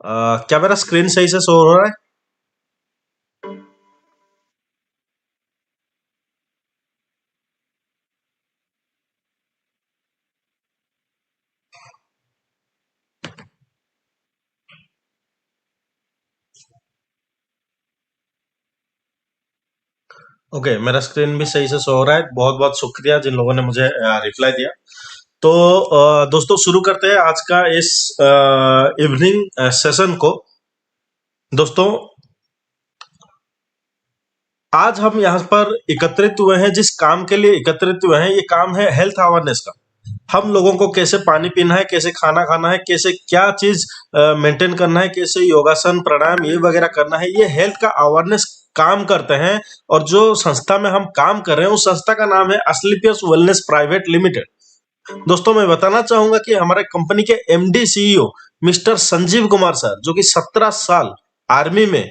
क्या मेरा स्क्रीन सही से शो हो रहा है? ओके, मेरा स्क्रीन भी सही से शो हो रहा है। बहुत बहुत शुक्रिया जिन लोगों ने मुझे रिप्लाई दिया। तो दोस्तों, शुरू करते हैं आज का इस इवनिंग सेशन को। दोस्तों, आज हम यहाँ पर एकत्रित हुए हैं, जिस काम के लिए एकत्रित हुए हैं, ये काम है हेल्थ अवेयरनेस का। हम लोगों को कैसे पानी पीना है, कैसे खाना खाना है, कैसे क्या चीज मेंटेन करना है, कैसे योगासन प्राणायाम ये वगैरह करना है, ये हेल्थ का अवेयरनेस काम करते हैं। और जो संस्था में हम काम कर रहे हैं, उस संस्था का नाम है अस्क्लेपियस वेलनेस प्राइवेट लिमिटेड। दोस्तों, मैं बताना चाहूंगा कि हमारे कंपनी के MD CEO mister Sanjeev Kumar sir, जो कि 17 साल आर्मी में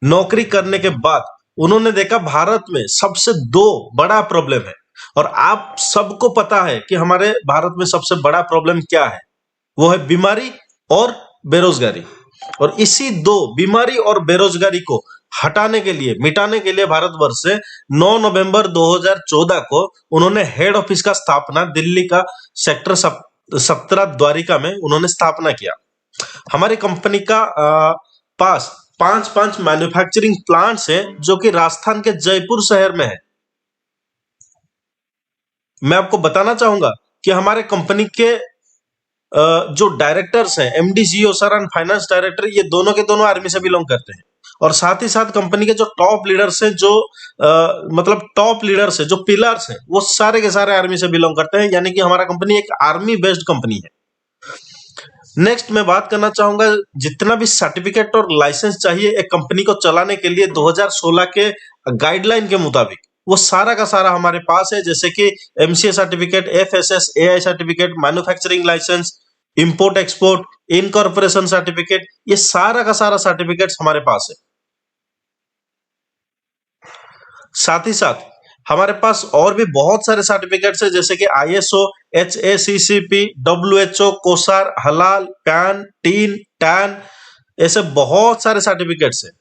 नौकरी करने के बाद उन्होंने देखा भारत में सबसे दो बड़ा प्रॉब्लम है। और आप सबको पता है कि हमारे भारत में सबसे बड़ा प्रॉब्लम क्या है। वो है बीमारी और बेरोजगारी। और इसी दो बीमारी और बेरोजगारी को हटाने के लिए, मिटाने के लिए भारतवर्ष से 9 नवंबर 2014 को उन्होंने हेड ऑफिस का स्थापना दिल्ली का सेक्टर 17 द्वारिका में उन्होंने स्थापना किया। हमारी कंपनी का पास पांच पांच मैन्युफैक्चरिंग प्लांट्स हैं, जो कि राजस्थान के जयपुर शहर में है। मैं आपको बताना चाहूंगा कि हमारे कंपनी के जो डायरेक्टर्स हैं, MD CEO sir and finance director, ये दोनों के दोनों आर्मी से बिलोंग करते हैं। और साथ ही साथ कंपनी के जो टॉप लीडर्स हैं, जो मतलब टॉप लीडर्स हैं, जो पिलर्स हैं, वो सारे के सारे आर्मी से बिलोंग करते हैं। यानी कि हमारा कंपनी एक आर्मी बेस्ड कंपनी है। नेक्स्ट मैं बात करना चाहूंगा, जितना भी सर्टिफिकेट और लाइसेंस चाहिए एक कंपनी को चलाने के लिए 2016 के गाइडलाइन के मुताबिक, वो सारा का सारा हमारे पास है। जैसे कि MCA certificate, FSSAI certificate, manufacturing licence, import export, incorporation certificate, ये सारा का सारा सर्टिफिकेट्स हमारे पास है। साथ ही साथ हमारे पास और भी बहुत सारे सर्टिफिकेट्स है, जैसे कि आईएसओ, एचएसीसीपी, डब्ल्यूएचओ, कोसार, हलाल, पैन, टीन, टैन, ऐसे बहुत सारे सर्टिफिकेट्स हैं।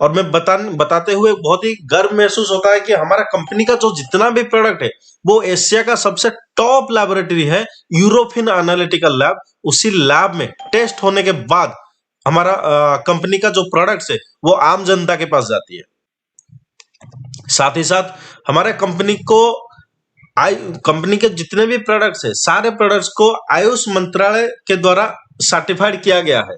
और मैं बताते हुए बहुत ही गर्व महसूस होता है कि हमारा कंपनी का जो जितना भी प्रोडक्ट है, वो एशिया का सबसे टॉप लैबोरेटरी है, यूरोपियन एनालिटिकल लैब। उसी लैब में टेस्ट होने के बाद हमारा कंपनी का जो प्रोडक्ट्स है, वो आम जनता के पास जाती है। साथ ही साथ हमारे कंपनी को कंपनी के जितने भी प्रोडक्ट्स है, सारे प्रोडक्ट्स को आयुष मंत्रालय के द्वारा सर्टिफाइड किया गया है।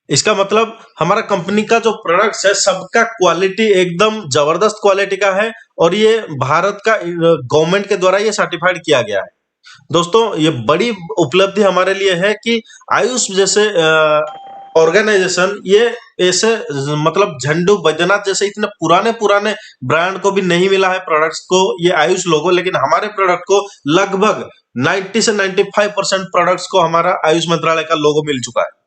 इसका मतलब हमारा कंपनी का जो प्रोडक्ट्स है, सबका क्वालिटी एकदम जबरदस्त क्वालिटी का है। और ये भारत का गवर्नमेंट के द्वारा ये सर्टिफाइड किया गया है। दोस्तों, ये बड़ी उपलब्धि हमारे लिए है कि आयुष जैसे ऑर्गेनाइजेशन, ये ऐसे मतलब झंडू बैद्यनाथ जैसे इतने पुराने पुराने ब्रांड को भी नहीं मिला है प्रोडक्ट्स को ये आयुष लोगो, लेकिन हमारे प्रोडक्ट को लगभग 90 से 95% प्रोडक्ट्स को हमारा आयुष मंत्रालय का लोगो मिल चुका है।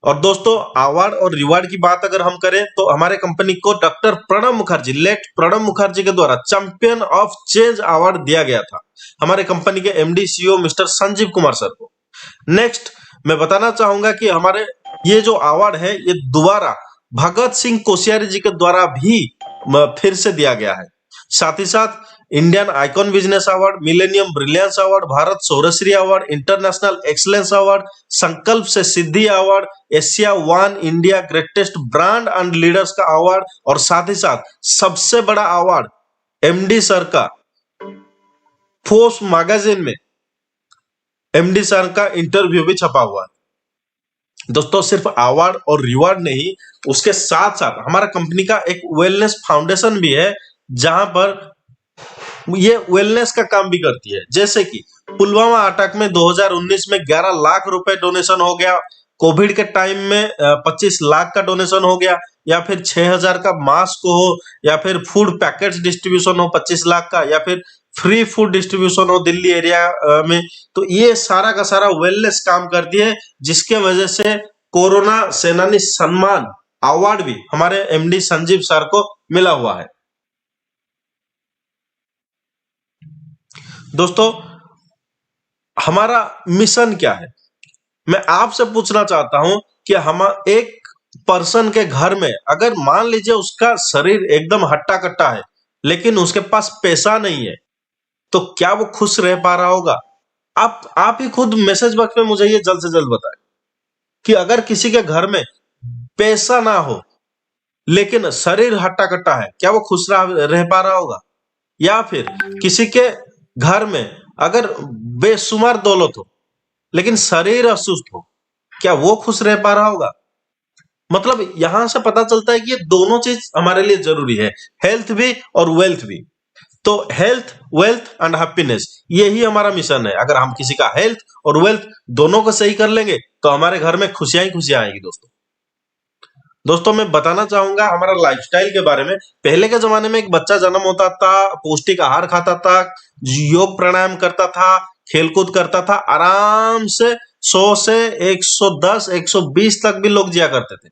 और दोस्तों, अवार्ड और रिवार्ड की बात अगर हम करें, तो हमारे कंपनी को डॉक्टर प्रणब मुखर्जी, लेट प्रणब मुखर्जी के द्वारा चैंपियन ऑफ चेंज अवार्ड दिया गया था हमारे कंपनी के MD CEO mister Sanjeev Kumar sir को। नेक्स्ट मैं बताना चाहूंगा कि हमारे ये जो अवार्ड है, ये दोबारा भगत सिंह कोश्यारी जी के द्वारा भी फिर से दिया गया है। साथ ही साथ Indian icon business award, millennium brilliance award, Bharat Saurshree award, international excellence award, Sankalp से Siddhi award, Asia one India greatest brand and leaders का अवार्ड, और साथ ही साथ सबसे बड़ा अवार्ड एमडी सर का फोर्स मैगजीन में एमडी सर का इंटरव्यू भी छपा हुआ है। दोस्तों, सिर्फ अवार्ड और रिवार्ड नहीं, उसके साथ साथ हमारा कंपनी का एक वेलनेस फाउंडेशन भी है, जहां पर ये वेलनेस का काम भी करती है। जैसे कि पुलवामा अटैक में 2019 में 11 लाख रुपए डोनेशन हो गया, कोविड के टाइम में 25 लाख का डोनेशन हो गया, या फिर 6000 का मास्क हो, या फिर फूड पैकेट्स डिस्ट्रीब्यूशन हो 25 लाख का, या फिर फ्री फूड डिस्ट्रीब्यूशन हो दिल्ली एरिया में। तो ये सारा का सारा वेलनेस काम करती है, जिसके वजह से कोरोना सेनानी सम्मान अवार्ड भी हमारे एमडी संजीव सर को मिला हुआ है। दोस्तों, हमारा मिशन क्या है? मैं आपसे पूछना चाहता हूं कि हम एक पर्सन के घर में अगर मान लीजिए उसका शरीर एकदम हट्टा कट्टा है, लेकिन उसके पास पैसा नहीं है, तो क्या वो खुश रह पा रहा होगा? आप ही खुद मैसेज बॉक्स में मुझे ये जल्द से जल्द बताएं कि अगर किसी के घर में पैसा ना हो लेकिन शरीर हट्टा कट्टा है, क्या वो खुश रह पा रहा होगा? या फिर किसी के घर में अगर बेशुमार दौलत हो लेकिन शरीर असुस्त हो, क्या वो खुश रह पा रहा होगा? मतलब यहां से पता चलता है कि ये दोनों चीज हमारे लिए जरूरी है, हेल्थ भी और वेल्थ भी। तो हेल्थ, वेल्थ एंड हैप्पीनेस, यही हमारा मिशन है। अगर हम किसी का हेल्थ और वेल्थ दोनों को सही कर लेंगे तो हमारे घर में खुशियां ही खुशियां आएंगी। दोस्तों मैं बताना चाहूंगा हमारा लाइफस्टाइल के बारे में। पहले के जमाने में एक बच्चा जन्म होता था, पौष्टिक आहार खाता था, योग प्राणायाम करता था, खेलकूद करता था, आराम से 100 से 110 120 तक भी लोग जिया करते थे।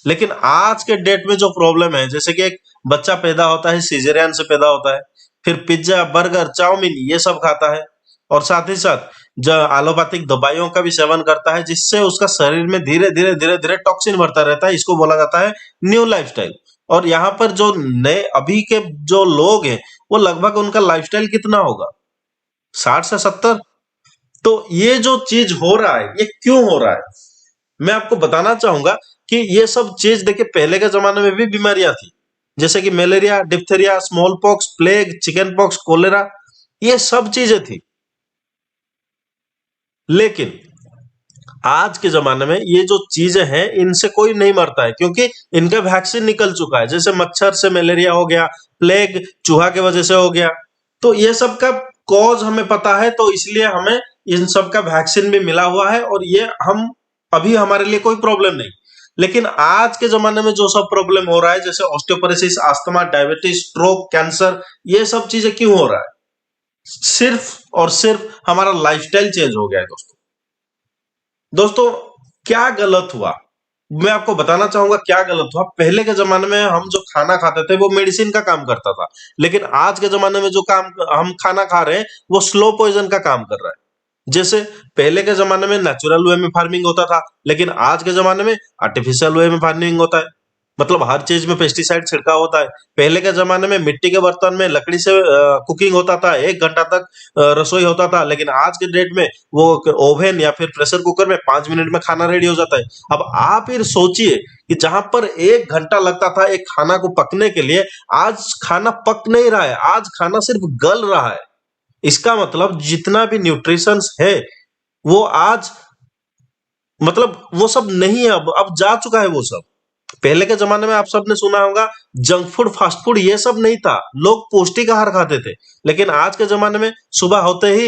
लेकिन आज के डेट में जो प्रॉब्लम है, जैसे कि एक बच्चा पैदा होता है सीजेरियन से पैदा होता है, फिर पिज्जा बर्गर चाउमीन ये सब खाता है, और साथ ही साथ जो एलोपैथिक दवाइयों का भी सेवन करता है, जिससे उसका शरीर में धीरे धीरे धीरे धीरे टॉक्सिन बढ़ता रहता है। इसको बोला जाता है न्यू लाइफस्टाइल। और यहाँ पर जो नए अभी के जो लोग हैं, वो लगभग उनका लाइफस्टाइल कितना होगा, 60 से 70। तो ये जो चीज हो रहा है, ये क्यों हो रहा है, मैं आपको बताना चाहूंगा कि ये सब चीज देखिए, पहले के जमाने में भी बीमारियां थी, जैसे कि malaria, diphtheria, smallpox, plague, chickenpox, cholera, ये सब चीजें थी। लेकिन आज के जमाने में ये जो चीजें हैं, इनसे कोई नहीं मरता है, क्योंकि इनका वैक्सीन निकल चुका है। जैसे मच्छर से मलेरिया हो गया, प्लेग चूहा की वजह से हो गया, तो ये सब का कॉज हमें पता है, तो इसलिए हमें इन सब का वैक्सीन भी मिला हुआ है, और ये हम अभी हमारे लिए कोई प्रॉब्लम नहीं। लेकिन आज के जमाने में जो सब प्रॉब्लम हो रहा है, जैसे osteoporosis, asthma, diabetes, stroke, cancer, ये सब चीजें क्यों हो रहा है? सिर्फ और सिर्फ हमारा लाइफस्टाइल चेंज हो गया है। दोस्तों क्या गलत हुआ, मैं आपको बताना चाहूंगा क्या गलत हुआ। पहले के जमाने में हम जो खाना खाते थे वो मेडिसिन का काम करता था, लेकिन आज के जमाने में जो काम हम खाना खा रहे हैं वो स्लो पॉइजन का काम कर रहा है। जैसे पहले के जमाने में नेचुरल वे में फार्मिंग होता था, लेकिन आज के जमाने में आर्टिफिशियल वे में फार्मिंग होता है। मतलब हर चीज में पेस्टिसाइड छिड़का होता है। पहले के जमाने में मिट्टी के बर्तन में लकड़ी से कुकिंग होता था, 1 घंटा तक रसोई होता था, लेकिन आज के डेट में वो ओवन या फिर प्रेशर कुकर में 5 मिनट में खाना रेडी हो जाता है। अब आप फिर सोचिए कि जहां पर 1 घंटा लगता था एक खाना को पकने के लिए, आज खाना पक नहीं रहा है, आज खाना सिर्फ गल रहा है। इसका मतलब जितना भी न्यूट्रिशंस है वो आज, मतलब वो सब नहीं है, अब जा चुका है वो सब। पहले के जमाने में आप सबने सुना होगा जंक फूड, फास्ट फूड ये सब नहीं था, लोग पौष्टिक आहार खाते थे। लेकिन आज के जमाने में सुबह होते ही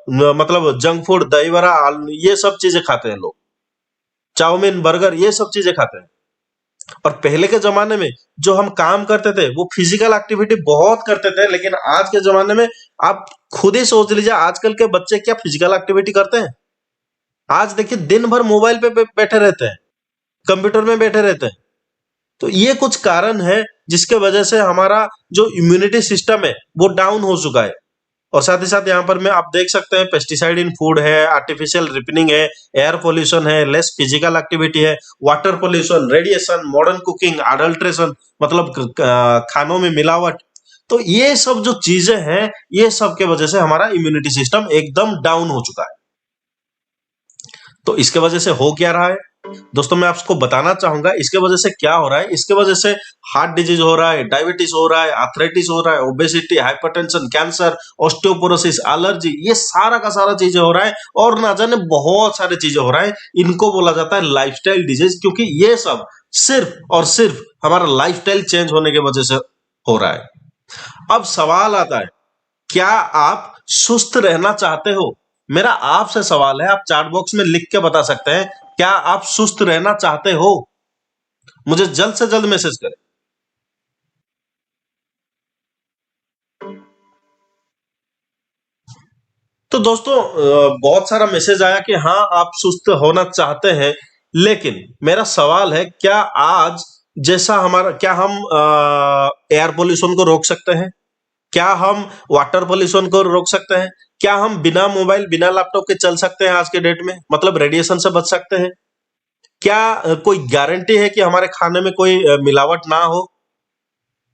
मतलब जंक फूड, दही बड़ा, ये सब चीजें खाते हैं लोग, चाउमीन, बर्गर, ये सब चीजें खाते हैं। और पहले के जमाने में जो हम काम करते थे वो फिजिकल एक्टिविटी बहुत करते थे, लेकिन आज के जमाने में आप खुद ही सोच लीजिए आजकल के बच्चे क्या फिजिकल एक्टिविटी करते हैं? आज देखिए दिन भर मोबाइल पे बैठे रहते हैं, कंप्यूटर में बैठे रहते हैं। तो ये कुछ कारण है जिसके वजह से हमारा जो इम्यूनिटी सिस्टम है वो डाउन हो चुका है। और साथ ही साथ यहाँ पर में आप देख सकते हैं पेस्टिसाइड इन फूड है, आर्टिफिशियल रिपनिंग है, एयर पोल्यूशन है, लेस फिजिकल एक्टिविटी है, water pollution, radiation, modern cooking, adulteration, मतलब खानों में मिलावट। तो ये सब जो चीजें हैं, ये सब के वजह से हमारा इम्यूनिटी सिस्टम एकदम डाउन हो चुका है। तो इसके वजह से हो क्या रहा है दोस्तों, मैं आपको बताना चाहूंगा इसके वजह से क्या हो रहा है। इसके वजह से हार्ट डिजीज हो रहा है, डायबिटीज हो रहा है, आर्थराइटिस हो रहा है, obesity, hypertension, cancer, osteoporosis, allergy, ये सारा का सारा चीजें हो रहा है। और ना जाने बहुत सारी चीजें हो रहा है। इनको बोला जाता है लाइफस्टाइल डिजीज, क्योंकि ये सब सिर्फ और सिर्फ हमारा लाइफस्टाइल चेंज होने की वजह से हो रहा है। अब सवाल आता है, क्या आप सुस्त रहना चाहते हो? मेरा आपसे सवाल है, आप चैट बॉक्स में लिख के बता सकते हैं, क्या आप सुस्त रहना चाहते हो? मुझे जल्द से जल्द मैसेज करें। तो दोस्तों बहुत सारा मैसेज आया कि हाँ आप सुस्त होना चाहते हैं, लेकिन मेरा सवाल है, क्या आज जैसा हमारा, क्या हम एयर पोल्यूशन को रोक सकते हैं? क्या हम वाटर पोल्यूशन को रोक सकते हैं? क्या हम बिना मोबाइल बिना लैपटॉप के चल सकते हैं आज के डेट में, मतलब रेडिएशन से बच सकते हैं? क्या कोई गारंटी है कि हमारे खाने में कोई मिलावट ना हो?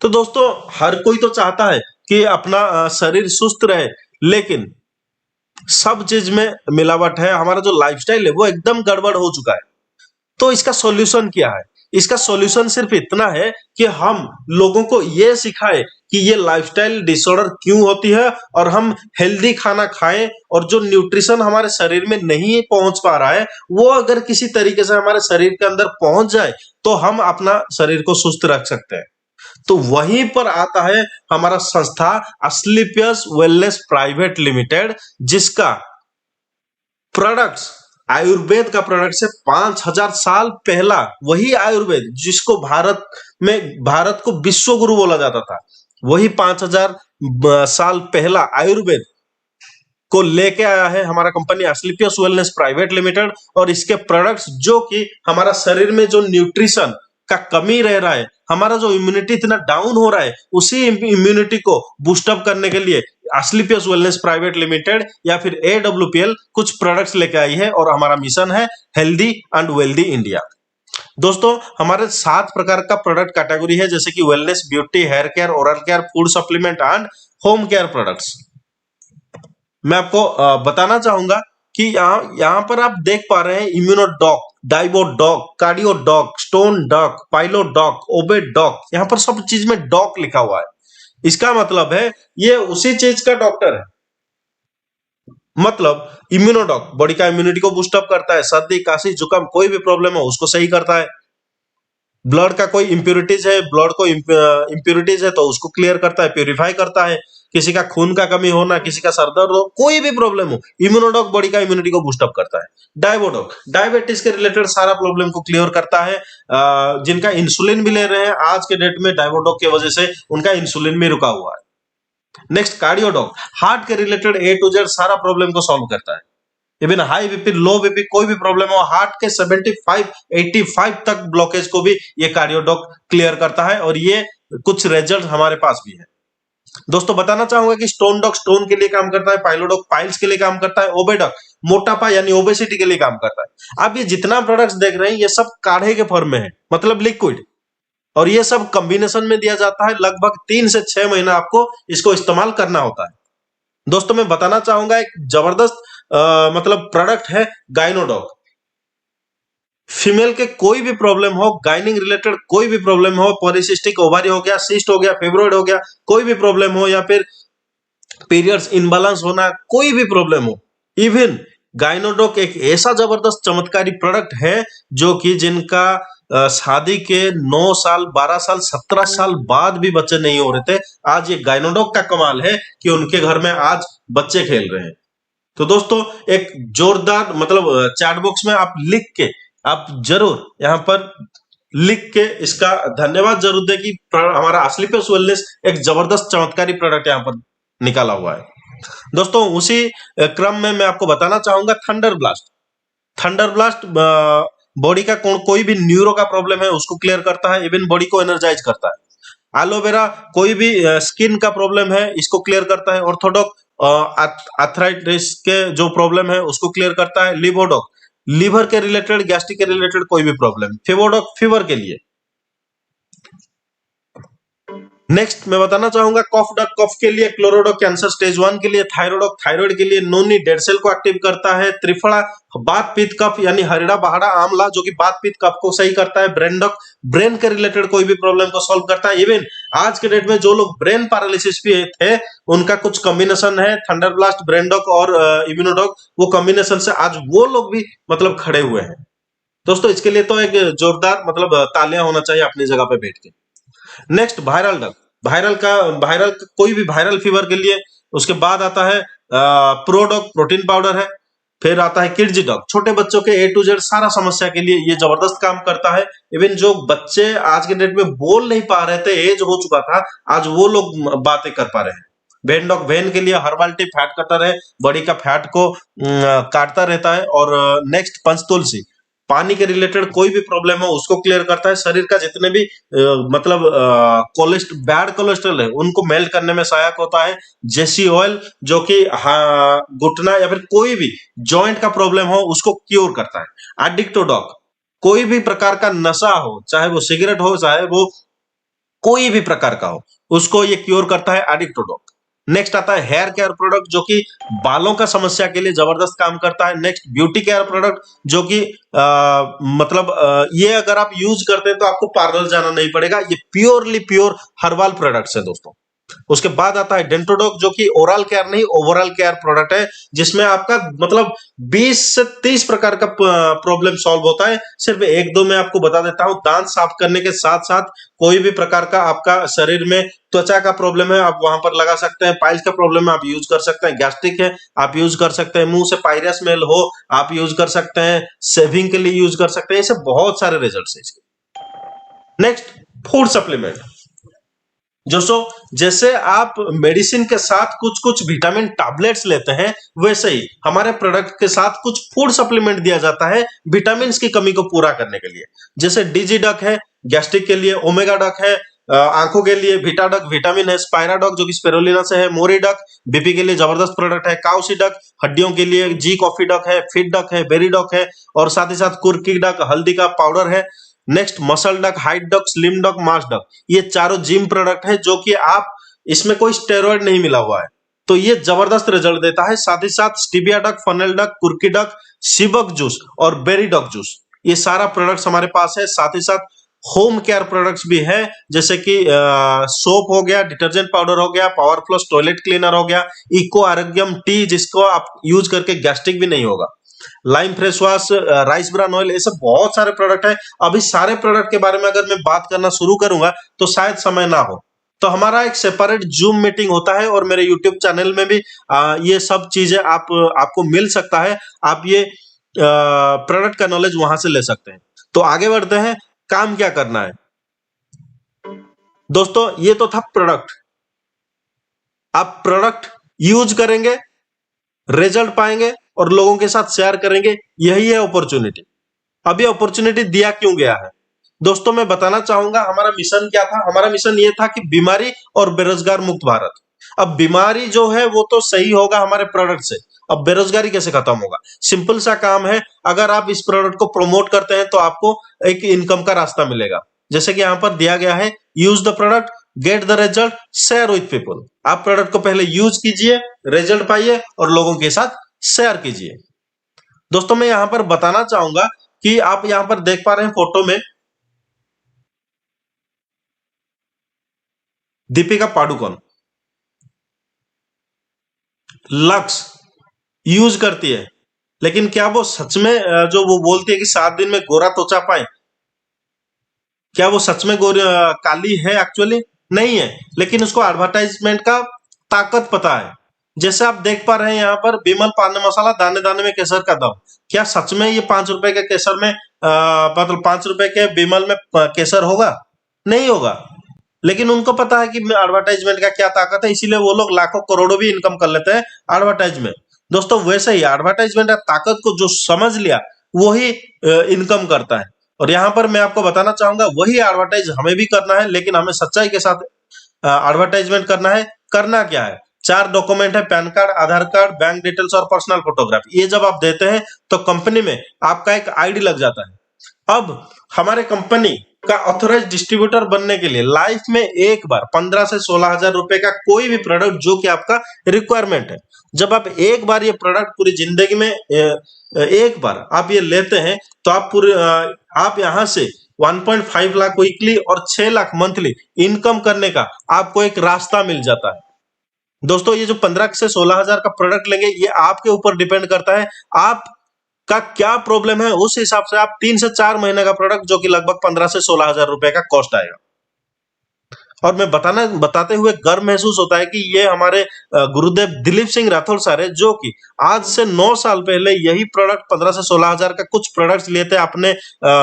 तो दोस्तों, हर कोई तो चाहता है कि अपना शरीर सुस्त रहे, लेकिन सब चीज में मिलावट है। हमारा जो लाइफस्टाइल है वो एकदम गड़बड़ हो चुका है। तो इसका सॉल्यूशन क्या है? इसका सॉल्यूशन सिर्फ इतना है कि हम लोगों को ये सिखाए कि ये लाइफस्टाइल डिसऑर्डर क्यों होती है, और हम हेल्दी खाना खाएं, और जो न्यूट्रिशन हमारे शरीर में नहीं पहुंच पा रहा है वो अगर किसी तरीके से हमारे शरीर के अंदर पहुंच जाए तो हम अपना शरीर को सुस्त रख सकते हैं। तो वहीं पर आता है हमारा संस्था एस्क्लेपियस वेलनेस प्राइवेट लिमिटेड, जिसका प्रोडक्ट्स आयुर्वेद का प्रोडक्ट से 5000 साल पहला, वही आयुर्वेद जिसको भारत को विश्व गुरु बोला जाता था, वही 5000 साल पहला आयुर्वेद को लेके आया है हमारा company Asclepius wellness private limited. और इसके प्रोडक्ट्स जो कि हमारा शरीर में जो न्यूट्रिशन का कमी रह रहा है, हमारा जो इम्यूनिटी इतना डाउन हो रहा है, उसी इम्यूनिटी को बूस्टअप करने के लिए एस्क्लेपियस वेलनेस प्राइवेट लिमिटेड या फिर AWPL कुछ प्रोडक्ट्स लेके आई है, और हमारा मिशन है हेल्दी एंड वेल्दी इंडिया। दोस्तों, हमारे 7 प्रकार का प्रोडक्ट कैटेगरी है, जैसे कि wellness, beauty, hair care, oral care, food supplement and home care products. मैं आपको बताना चाहूंगा कि यहाँ पर आप देख पा रहे हैं इम्यूनोडॉक, डाइबोडॉक, कार्डियोडॉक, स्टोन डॉक, पाइलोडॉक, ओबेडॉक, यहाँ पर सब चीज में डॉक लिखा हुआ है। इसका मतलब है ये उसी चीज का डॉक्टर है। मतलब इम्यूनोडॉक बॉडी का इम्यूनिटी को बूस्टअप करता है, सर्दी, काशी, जुकाम, कोई भी प्रॉब्लम हो उसको सही करता है। ब्लड का कोई इंप्योरिटीज है, ब्लड को इंप्योरिटीज है तो उसको क्लियर करता है, प्योरीफाई करता है। किसी का खून का कमी होना, किसी का सर दर्द हो, कोई भी प्रॉब्लम हो, इम्यूनोडॉक बॉडी का इम्यूनिटी को बूस्टअप करता है। डायबोडॉक डायबिटीज के रिलेटेड सारा प्रॉब्लम को क्लियर करता है। जिनका इंसुलिन भी ले रहे हैं आज के डेट में, डायबोडॉक की वजह से उनका इंसुलिन भी रुका हुआ है। नेक्स्ट कार्डियोडॉक, हार्ट के रिलेटेड A to Z सारा प्रॉब्लम को सॉल्व करता है। इवन हाई बीपी, लो बीपी, कोई भी प्रॉब्लम हो, हार्ट के 75 85 तक ब्लॉकेज को भी ये कार्डियोडॉक क्लियर करता है, और ये कुछ रिजल्ट हमारे पास भी है। दोस्तों, बताना चाहूंगा कि स्टोन डॉक स्टोन के लिए काम करता है, पाइलोडॉक पाइल्स के लिए काम करता है, ओबेडॉक मोटापा यानी ओबेसिटी के लिए काम करता है। आप ये जितना प्रोडक्ट्स देख रहे हैं ये सब काढ़े के फॉर्म में है, मतलब लिक्विड, और ये सब कॉम्बिनेशन में दिया जाता है। लगभग 3 से 6 महीना आपको इसको इस्तेमाल करना होता है। दोस्तों, मैं बताना चाहूंगा एक जबरदस्त मतलब प्रोडक्ट है गाइनोडॉक। फीमेल के कोई भी प्रॉब्लम हो, गाइनिंग रिलेटेड कोई भी प्रॉब्लम हो, पॉलीसिस्टिक ओवरी हो गया, सिस्ट हो गया, फेब्रॉइड हो गया, कोई भी प्रॉब्लम हो, या फिर पीरियड्स इनबैलेंस होना, कोई भी प्रॉब्लम हो, इवन गाइनोडॉक एक ऐसा जबरदस्त चमत्कारी प्रोडक्ट है जो कि जिनका शादी के 9 साल, 12 साल, 17 साल बाद भी बच्चे नहीं हो रहे थे, आज ये गाइनोडॉक का कमाल है कि उनके घर में आज बच्चे खेल रहे हैं। तो दोस्तों, एक जोरदार मतलब चैट बॉक्स में आप लिख के, आप जरूर यहाँ पर लिख के इसका धन्यवाद जरूर दें कि हमारा एस्क्लेपियस वेलनेस एक जबरदस्त चमत्कारी प्रोडक्ट यहाँ पर निकाला हुआ है। दोस्तों, उसी क्रम में मैं आपको बताना चाहूंगा thunder blast. Thunder blast body का कोई भी न्यूरो का प्रॉब्लम है उसको क्लियर करता है, इवन बॉडी को एनर्जाइज करता है। एलोवेरा कोई भी स्किन का प्रॉब्लम है इसको क्लियर करता है। ऑर्थोडॉक आर्थराइटिस के जो प्रॉब्लम है उसको क्लियर करता है। लिवोडॉक लीवर के रिलेटेड, गैस्ट्रिक के रिलेटेड कोई भी प्रॉब्लम। फेवोडॉक फीवर के लिए। नेक्स्ट मैं बताना चाहूंगा कॉफडॉक कफ के लिए, क्लोरोडॉक कैंसर स्टेज 1 के लिए, थायरोडॉक थायराइड के लिए, नोनी डेड सेल को एक्टिव करता है, त्रिफला बात पित्त कफ यानी हरिड़ा बहाड़ा आंवला जो कि बात पित्त कफ को सही करता है, ब्रेनडॉक ब्रेन के रिलेटेड कोई भी प्रॉब्लम को सॉल्व करता है। इवन आज के डेट में जो लोग ब्रेन पैरालिसिस भी थे उनका कुछ कॉम्बिनेशन है, थंडर ब्लास्ट, ब्रेनडॉक और इम्यूनोडॉक, वो कॉम्बिनेशन से आज वो लोग भी मतलब खड़े हुए हैं। दोस्तों, इसके लिए तो एक जोरदार मतलब तालियां होना चाहिए अपनी जगह पे बैठ के। नेक्स्ट वायरल डक, वायरल कोई भी वायरल फीवर के लिए। उसके बाद आता है प्रोडॉक प्रोटीन पाउडर है। फिर आता है किड्जी डॉक, छोटे बच्चों के A to Z सारा समस्या के लिए ये जबरदस्त काम करता है। इवन जो बच्चे आज के डेट में बोल नहीं पा रहे थे, एज हो चुका था, आज वो लोग बातें कर पा रहे हैं। वेन डॉक वेन के लिए हर्बाल्टी फैट कटर है, बॉडी का फैट को काटता रहता है। और नेक्स्ट पंचतुलसी, पानी के रिलेटेड कोई भी प्रॉब्लम हो उसको क्लियर करता है, शरीर का जितने भी मतलब बैड कोलेस्ट्रॉल है उनको मेल्ट करने में सहायक होता है। जेसी ऑयल जो कि घुटना या फिर कोई भी जॉइंट का प्रॉब्लम हो उसको क्योर करता है। एडिक्टोडॉक कोई भी प्रकार का नशा हो, चाहे वो सिगरेट हो चाहे वो कोई भी प्रकार का हो, उसको ये क्योर करता है एडिक्टोडॉक। नेक्स्ट आता है हेयर केयर प्रोडक्ट जो कि बालों का समस्या के लिए जबरदस्त काम करता है। नेक्स्ट ब्यूटी केयर प्रोडक्ट जो कि मतलब ये अगर आप यूज करते हैं तो आपको पार्लर जाना नहीं पड़ेगा, ये प्योरली प्योर हर्बल प्रोडक्ट्स है दोस्तों। उसके बाद आता है डेंटोडॉक जो कि ओरल केयर नहीं ओवरऑल केयर प्रोडक्ट है, जिसमें आपका मतलब 20 से 30 प्रकार का प्रॉब्लम सॉल्व होता है। सिर्फ एक दो मैं आपको बता देता हूं, दांत साफ करने के साथ साथ कोई भी प्रकार का आपका शरीर में त्वचा का प्रॉब्लम है आप वहां पर लगा सकते हैं, पाइल्स का प्रॉब्लम है आप यूज कर सकते हैं, गैस्ट्रिक है आप यूज कर सकते हैं, मुंह से पायरिया स्मेल हो आप यूज कर सकते हैं, शेविंग के लिए यूज कर सकते हैं, ऐसे बहुत सारे रिजल्ट है इसके। नेक्स्ट फूड सप्लीमेंट जैसे आप मेडिसिन के साथ कुछ कुछ विटामिन टैबलेट्स लेते हैं, वैसे ही हमारे प्रोडक्ट के साथ कुछ फूड सप्लीमेंट दिया जाता है विटामिन की कमी को पूरा करने के लिए। जैसे डीजी डक है गैस्ट्रिक के लिए, ओमेगा डक है आंखों के लिए, विटाडक विटामिन है, स्पायराडक जो कि स्पिरुलिना से है, मोरीडक बीपी के लिए जबरदस्त प्रोडक्ट है, काउसीडक हड्डियों के लिए, जी कॉफी डक है, फिट डक है, बेरी डक है और साथ ही साथ कुर्की डक हल्दी का पाउडर है। Next muscle duck, height duck, slim duck, mass duck, ये चारों जिम प्रोडक्ट है जो कि आप इसमें कोई स्टेरॉइड नहीं मिला हुआ है, तो ये जबरदस्त रिजल्ट देता है। साथ ही साथ स्टीबिया डक, फनल डक, कुर्की डक, सिबक जूस और बेरी डक जूस, ये सारा प्रोडक्ट्स हमारे पास है। साथ ही साथ होम केयर प्रोडक्ट्स भी है जैसे कि सोप हो गया, डिटर्जेंट पाउडर हो गया, पावर फ्लश टॉयलेट क्लीनर हो गया, इको आरोग्यम टी जिसको आप यूज करके गैस्ट्रिक भी नहीं होगा, lime fresh wash, rice bran oil, ये सब बहुत सारे प्रोडक्ट है। अभी सारे प्रोडक्ट के बारे में अगर मैं बात करना शुरू करूंगा तो शायद समय ना हो, तो हमारा एक सेपरेट जूम मीटिंग होता है और मेरे यूट्यूब चैनल में भी ये सब चीजें आपको मिल सकता है, आप ये प्रोडक्ट का नॉलेज वहां से ले सकते हैं। तो आगे बढ़ते हैं, काम क्या करना है दोस्तों, ये तो था प्रोडक्ट। आप प्रोडक्ट यूज करेंगे, रिजल्ट पाएंगे और लोगों के साथ शेयर करेंगे, यही है अपॉर्चुनिटी। अब ये अपॉर्चुनिटी दिया क्यों गया है दोस्तों, मैं बताना चाहूंगा हमारा मिशन क्या था। हमारा मिशन ये था कि बीमारी और बेरोजगार मुक्त भारत। अब बीमारी जो है वो तो सही होगा हमारे प्रोडक्ट से, अब बेरोजगारी कैसे खत्म होगा? सिंपल सा काम है, अगर आप इस प्रोडक्ट को प्रमोट करते हैं तो आपको एक इनकम का रास्ता मिलेगा। जैसे कि यहां पर दिया गया है, use the product, get the result, share with people. आप प्रोडक्ट को पहले यूज कीजिए, रिजल्ट पाइए और लोगों के साथ शेयर कीजिए। दोस्तों मैं यहां पर बताना चाहूंगा कि आप यहां पर देख पा रहे हैं फोटो में दीपिका पाडुकोन लक्स यूज करती है, लेकिन क्या वो सच में जो वो बोलती है कि 7 दिन में गोरा त्वचा पाए, क्या वो सच में काली है? एक्चुअली नहीं है, लेकिन उसको एडवर्टाइजमेंट का ताकत पता है। जैसे आप देख पा रहे हैं यहाँ पर विमल पान मसाला, दाने दाने में केसर का दम, क्या सच में ये 5 रुपए के केसर में मतलब 5 रुपए के विमल में केसर होगा? नहीं होगा, लेकिन उनको पता है कि एडवर्टाइजमेंट का क्या ताकत है, इसीलिए वो लोग लाखों करोड़ों भी इनकम कर लेते हैं एडवर्टाइजमेंट। दोस्तों वैसे ही एडवर्टाइजमेंट का ताकत को जो समझ लिया वही इनकम करता है। और यहाँ पर मैं आपको बताना चाहूंगा वही एडवर्टाइज हमें भी करना है, लेकिन हमें सच्चाई के साथ एडवर्टाइजमेंट करना है। करना क्या है? 4 डॉक्यूमेंट है, पैन कार्ड, आधार कार्ड, बैंक डिटेल्स और पर्सनल फोटोग्राफी। ये जब आप देते हैं तो कंपनी में आपका एक आईडी लग जाता है। अब हमारे कंपनी का ऑथोराइज डिस्ट्रीब्यूटर बनने के लिए लाइफ में एक बार 15 से 16 हजार रुपए का कोई भी प्रोडक्ट जो कि आपका रिक्वायरमेंट है, जब आप एक बार ये प्रोडक्ट पूरी जिंदगी में एक बार आप ये लेते हैं तो आप पूरे आप यहां से 1.5 लाख वीकली और 6 लाख मंथली इनकम करने का आपको एक रास्ता मिल जाता है। दोस्तों ये जो 15 से 16 हजार का प्रोडक्ट लेंगे ये आपके ऊपर डिपेंड करता है आप का क्या प्रॉब्लम है, उस हिसाब से आप 3 से 4 महीने का प्रोडक्ट जो कि लगभग 15 से 16 हजार रुपए का कॉस्ट आएगा। और मैं बताते हुए गर्व महसूस होता है कि ये हमारे गुरुदेव दिलीप सिंह राठौर सर है, जो कि आज से 9 साल पहले यही प्रोडक्ट 15 से 16 हजार का कुछ प्रोडक्ट्स लिए थे अपने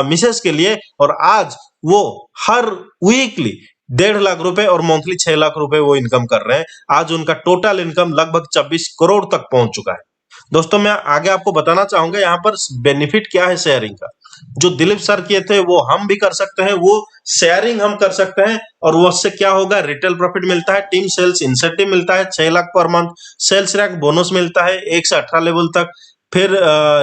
मिसेस के लिए, और आज वो हर वीकली 1.5 लाख रुपए और मंथली 6 लाख रुपए वो इनकम कर रहे हैं। आज उनका टोटल इनकम लगभग 26 करोड़ तक पहुंच चुका है। दोस्तों मैं आगे आपको बताना चाहूंगा यहाँ पर बेनिफिट क्या है शेयरिंग का। जो दिलीप सर किए थे वो हम भी कर सकते हैं, वो शेयरिंग हम कर सकते हैं। और वो उससे क्या होगा, रिटेल प्रॉफिट मिलता है, टीम सेल्स इंसेंटिव मिलता है 6 lakh per month, sales rank bonus मिलता है 1 से 18 लेवल तक, फिर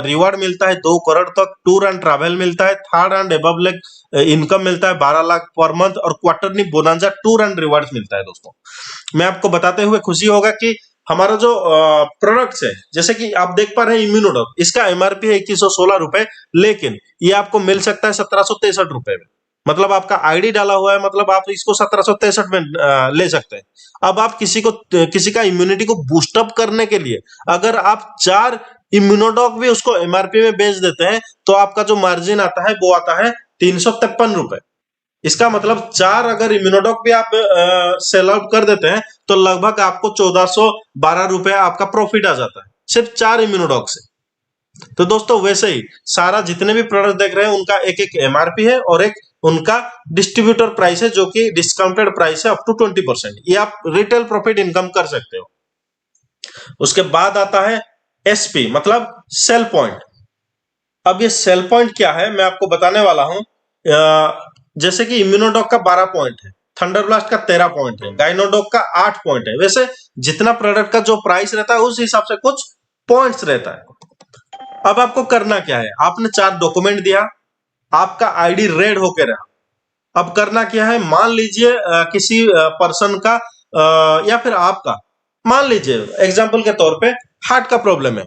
रिवार्ड मिलता है 2 करोड़ तक, टूर एंड ट्रैवल मिलता है, third and above leg income मिलता है 12 लाख पर मंथ, और quarterly bonanza tour and rewards मिलता है। दोस्तों मैं आपको बताते हुए खुशी होगा कि हमारा जो प्रोडक्ट्स है, जैसे कि आप देख पा रहे हैं इम्यूनोडॉक, इसका एमआरपी है 2116 रुपए, लेकिन ये आपको मिल सकता है 1763 रुपए में। मतलब आपका आईडी डाला हुआ है, मतलब आप इसको 1763 में ले सकते हैं। अब आप किसी का इम्यूनिटी को बूस्टअप करने के लिए अगर आप 4 इम्यूनोडॉक भी उसको एमआरपी में बेच देते हैं, तो आपका जो मार्जिन आता है वो आता है 353 रुपए। इसका मतलब 4 अगर इम्यूनोडॉक भी आप सेल आउट कर देते हैं, तो लगभग आपको 1412 रुपए आपका प्रॉफिट आ जाता है सिर्फ 4 इम्यूनोडॉक से। तो दोस्तों वैसे ही सारा जितने भी प्रोडक्ट देख रहे हैं उनका एक एक एमआरपी है और एक उनका डिस्ट्रीब्यूटर प्राइस है, जो कि डिस्काउंटेड प्राइस है अप टू 20%। ये आप रिटेल प्रॉफिट इनकम कर सकते हो। उसके बाद आता है एसपी, मतलब सेल पॉइंट। अब ये सेल पॉइंट क्या है मैं आपको बताने वाला हूं। जैसे कि इम्यूनोडॉक का 12 पॉइंट है, थंडरब्लास्ट का 13 पॉइंट है, गाइनोडॉक का 8 पॉइंट है। वैसे जितना प्रोडक्ट का जो प्राइस रहता है उस हिसाब से कुछ पॉइंट्स रहता है। अब आपको करना क्या है, आपने 4 डॉक्यूमेंट दिया, आपका आईडी रेड होके रहा। अब करना क्या है, मान लीजिए किसी पर्सन का या फिर आपका, मान लीजिए एग्जांपल के तौर पे हार्ट का प्रॉब्लम है,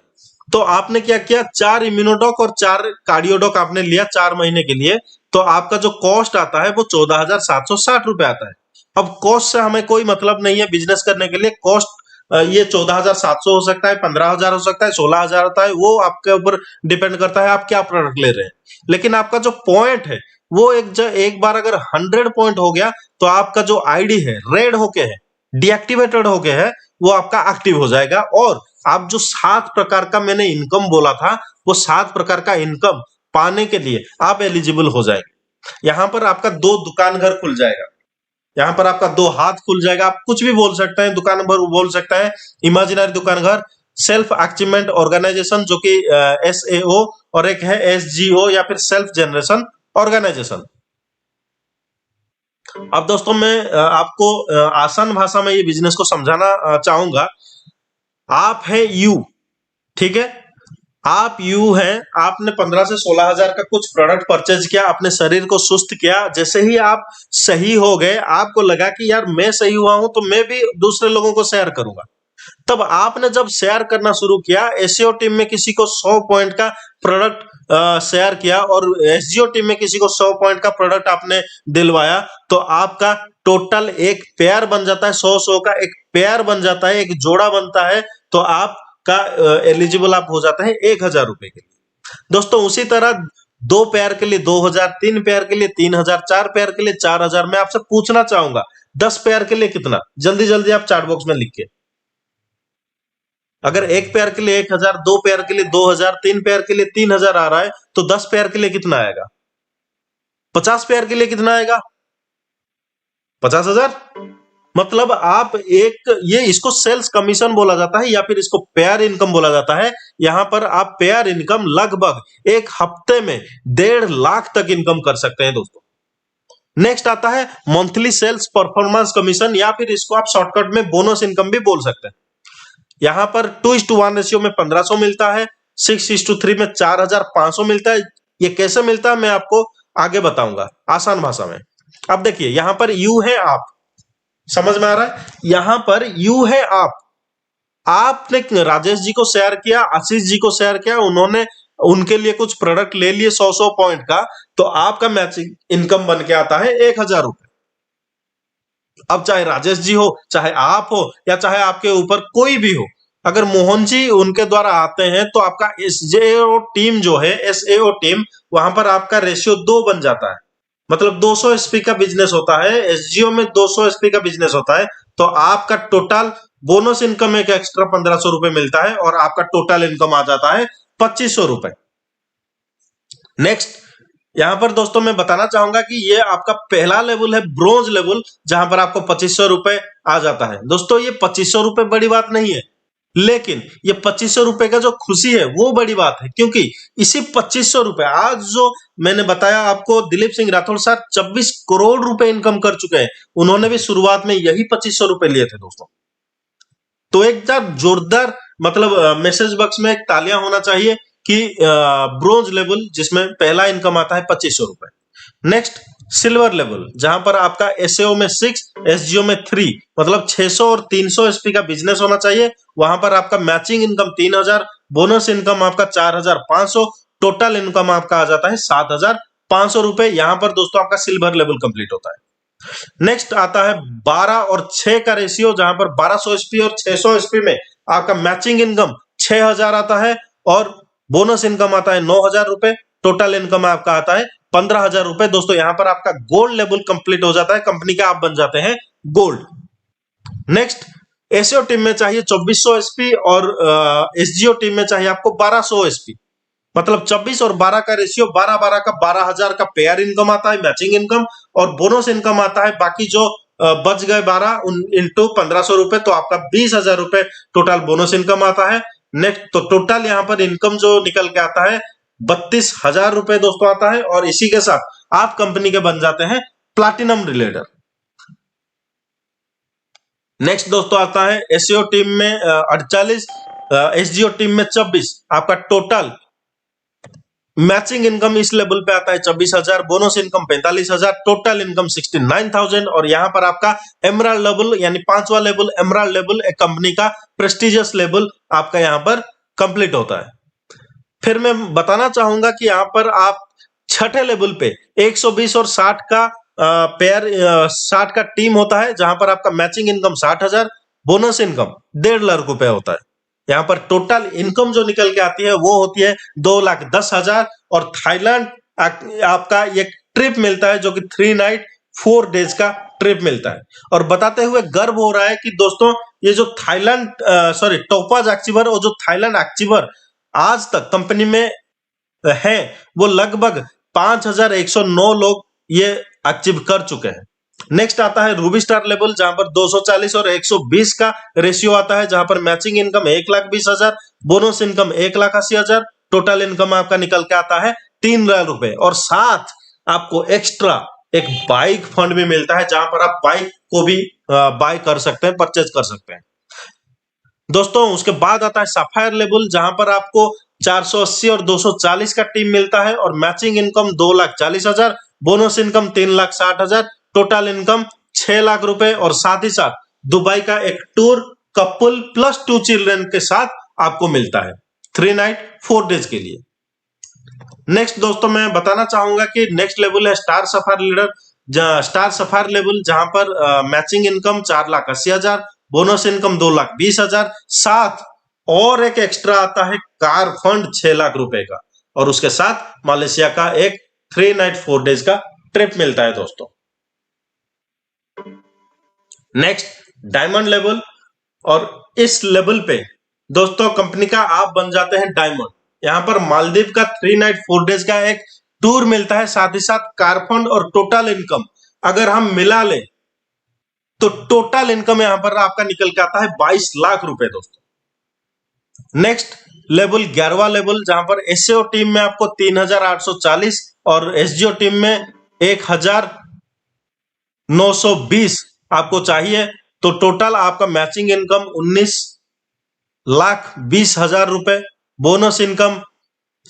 तो आपने क्या किया, 4 इम्यूनोडॉक और 4 कार्डियोडॉक आपने लिया 4 महीने के लिए। तो आपका जो कॉस्ट आता है वो 14,760 रुपए आता है। अब कॉस्ट से हमें कोई मतलब नहीं है बिजनेस करने के लिए। कॉस्ट ये 14,700 हो सकता है, 15,000 हो सकता है, 16,000 होता है, वो आपके ऊपर डिपेंड करता है आप क्या प्रोडक्ट ले रहे हैं। लेकिन आपका जो पॉइंट है वो एक बार अगर 100 पॉइंट हो गया, तो आपका जो आईडी है रेड होके है, डीएक्टिवेटेड होके है, वो आपका एक्टिव हो जाएगा। और आप जो 7 प्रकार का मैंने इनकम बोला था, वो 7 प्रकार का इनकम पाने के लिए आप एलिजिबल हो जाएंगे। यहां पर आपका 2 दुकान घर खुल जाएगा, यहाँ पर आपका 2 हाथ खुल जाएगा। आप कुछ भी बोल सकते हैं, दुकान भर बोल सकते हैं, इमेजिनरी दुकान घर, सेल्फ अचीवमेंट ऑर्गेनाइजेशन जो कि SAO, और एक है SGO या फिर सेल्फ जनरेशन ऑर्गेनाइजेशन। अब दोस्तों मैं आपको आसान भाषा में ये बिजनेस को समझाना चाहूंगा। आप है यू, ठीक है, आप यू हैं, आपने 15 से 16,000 का कुछ प्रोडक्ट परचेज किया, अपने शरीर को सुस्त किया। जैसे ही आप सही हो गए, आपको लगा कि यार मैं सही हुआ हूं तो मैं भी दूसरे लोगों को शेयर करूंगा। तब आपने जब शेयर करना शुरू किया, एसईओ टीम में किसी को 100 पॉइंट का प्रोडक्ट शेयर किया और एसजीओ टीम में किसी को 100 पॉइंट का प्रोडक्ट आपने दिलवाया, तो आपका टोटल एक पेयर बन जाता है, 100 का एक पेयर बन जाता है, एक जोड़ा बनता है। तो आपका एलिजिबल आप हो जाता है 1,000 रुपए के लिए। दोस्तों उसी तरह 2 पेयर के लिए 2,000, 3 पेयर के लिए 3,000, 4 पेयर के लिए 4,000। मैं आपसे पूछना चाहूंगा 10 पेयर के लिए कितना, जल्दी जल्दी आप चैट बॉक्स में लिख के। अगर 1 पेयर के लिए 1,000, 2 पेयर के लिए 2,000, 3 पेयर के लिए 3,000 आ रहा है, तो 10 पेयर के लिए कितना आएगा, 50 पेयर के लिए कितना आएगा, 50,000। मतलब आप ये इसको सेल्स कमीशन बोला जाता है या फिर इसको पेयर इनकम बोला जाता है। यहां पर आप पेयर इनकम लगभग एक हफ्ते में 1.5 लाख तक इनकम कर सकते हैं दोस्तों। नेक्स्ट आता है मंथली सेल्स परफॉर्मेंस कमीशन, या फिर इसको आप शॉर्टकट में बोनस इनकम भी बोल सकते हैं। यहां पर 2:1 रेशियो में 1,500 मिलता है, 6:3 में 4,500 मिलता है। ये कैसे मिलता है मैं आपको आगे बताऊंगा आसान भाषा में। अब देखिए यहां पर यू है आप, समझ में आ रहा है, यहां पर यू है आप, आपने राजेश जी को शेयर किया, आशीष जी को शेयर किया, उन्होंने उनके लिए कुछ प्रोडक्ट ले लिए 100 पॉइंट का, तो आपका मैचिंग इनकम बन के आता है 1,000 रुपए। अब चाहे राजेश जी हो, चाहे आप हो, या चाहे आपके ऊपर कोई भी हो, अगर मोहन जी उनके द्वारा आते हैं, तो आपका एसजेओ टीम जो है, एसएओ टीम, वहां पर आपका रेशियो 2 बन जाता है। मतलब 200 एसपी का बिजनेस होता है, एसजीओ में 200 एसपी का बिजनेस होता है। तो आपका टोटल बोनस इनकम एक एक्स्ट्रा 1,500 रुपए मिलता है, और आपका टोटल इनकम आ जाता है 2,500 रुपए। नेक्स्ट यहां पर दोस्तों मैं बताना चाहूंगा कि ये आपका पहला लेवल है, ब्रोंज लेवल, जहां पर आपको 2,500 रुपए आ जाता है। दोस्तों ये 2,500 रुपए बड़ी बात नहीं है, लेकिन ये 2500 रुपए का जो खुशी है वो बड़ी बात है, क्योंकि इसी 2500 रुपए आज जो मैंने बताया आपको, दिलीप सिंह राठौर साहब 24 करोड़ रुपए इनकम कर चुके हैं। उन्होंने भी शुरुआत में यही 2500 रुपए लिए थे दोस्तों। तो एक जोरदार मतलब मैसेज बॉक्स में एक तालियां होना चाहिए कि ब्रोंज लेवल जिसमें पहला इनकम आता है 2500 रुपए। नेक्स्ट सिल्वर लेवल, जहां पर आपका एसएओ में 6, एसजीओ में 3, मतलब 600 और 300 एसपी का बिजनेस होना चाहिए। वहां पर आपका मैचिंग इनकम 3000, बोनस इनकम आपका 4500, टोटल इनकम आपका आ जाता है 7500 रुपए। यहां पर दोस्तों आपका सिल्वर लेवल कंप्लीट होता है। नेक्स्ट आता है 12 और 6 का रेशियो, जहां पर 1200 एसपी और 600 एसपी में आपका मैचिंग इनकम 6000 आता है और बोनस इनकम आता है 9000 रुपए। टोटल इनकम आपका आता है 15,000 रुपए। दोस्तों यहां पर आपका गोल्ड लेवल कंप्लीट हो जाता है, कंपनी का आप बन जाते हैं गोल्ड। नेक्स्ट एसईओ टीम में चाहिए 2400 एसपी और एसजीओ टीम में चाहिए आपको 1200 एसपी, मतलब 24 और 12 का रेशियो 12-12 का 12,000 का पेयर इनकम आता है मैचिंग इनकम, और बोनस इनकम आता है बाकी जो बच गए 12 इंटू 1500 रुपए, तो आपका 20,000 रुपए टोटल बोनस इनकम आता है। नेक्स्ट तो टोटल यहां पर इनकम जो निकल के आता है 32,000 रुपए दोस्तों आता है, और इसी के साथ आप कंपनी के बन जाते हैं प्लैटिनम रिलेटर। नेक्स्ट दोस्तों आता है एसईओ टीम में 48, एसजीओ टीम में 24, आपका टोटल मैचिंग इनकम इस लेवल पे आता है 24,000, बोनस इनकम 45,000, टोटल इनकम 69,000। और यहां पर आपका एमराल्ड लेवल यानी 5वां लेवल एमराल्ड लेवल एक कंपनी का प्रेस्टिजियस लेवल आपका यहां पर कंप्लीट होता है। फिर मैं बताना चाहूंगा कि यहाँ पर आप छठे लेवल पे 120 और 60 का पेयर 60 का टीम होता है, जहां पर आपका matching income 60,000, bonus income 1.5 lakh रुपए होता है। यहाँ पर टोटल इनकम जो निकल के आती है वो होती है 2,10,000। और थाईलैंड आपका एक ट्रिप मिलता है जो कि 3 नाइट 4 डेज का ट्रिप मिलता है। और बताते हुए गर्व हो रहा है कि दोस्तों ये जो थाईलैंड टोपाज एक्चिवर और जो थाईलैंड एक्चिवर आज तक कंपनी में है, वो लगभग 5,109 लोग ये अचीव कर चुके हैं। नेक्स्ट आता है रूबी स्टार लेवल, जहां पर 240 और 120 का रेशियो आता है, जहां पर matching income 1,20,000, bonus income 1,80,000, total income आपका निकल के आता है 3 लाख रुपए। और साथ आपको एक्स्ट्रा एक बाइक फंड भी मिलता है, जहां पर आप बाइक को भी बाय कर सकते हैं, परचेज कर सकते हैं दोस्तों। उसके बाद आता है सफायर लेवल, जहां पर आपको 480 और 240 का टीम मिलता है, और matching income 2,40,000, bonus income 3,60,000, total income 6 lakh रुपए। और साथ ही साथ दुबई का एक टूर कपल प्लस 2 चिल्ड्रन के साथ आपको मिलता है 3 नाइट 4 डेज के लिए। नेक्स्ट दोस्तों मैं बताना चाहूंगा कि नेक्स्ट लेवल है star sapphire leader, star sapphire level, जहां पर मैचिंग इनकम 4,80,000, बोनस इनकम 2,20,000, साथ और एक एक्स्ट्रा आता है कार फंड 6 लाख रुपए का, और उसके साथ मलेशिया का एक 3 नाइट 4 डेज का ट्रिप मिलता है दोस्तों। नेक्स्ट डायमंड लेवल, और इस लेवल पे दोस्तों कंपनी का आप बन जाते हैं डायमंड। यहां पर मालदीव का 3 नाइट 4 डेज का एक टूर मिलता है, साथ ही साथ कार फंड और टोटल इनकम अगर हम मिला लें तो टोटल इनकम यहां पर आपका निकल के आता है 22 लाख रुपए दोस्तों। नेक्स्ट लेवल 11वां लेवल, जहां पर एसएओ टीम में आपको 3,840 और एसजीओ टीम में 1,920 आपको चाहिए, तो टोटल आपका मैचिंग इनकम 19,20,000 रुपए, बोनस इनकम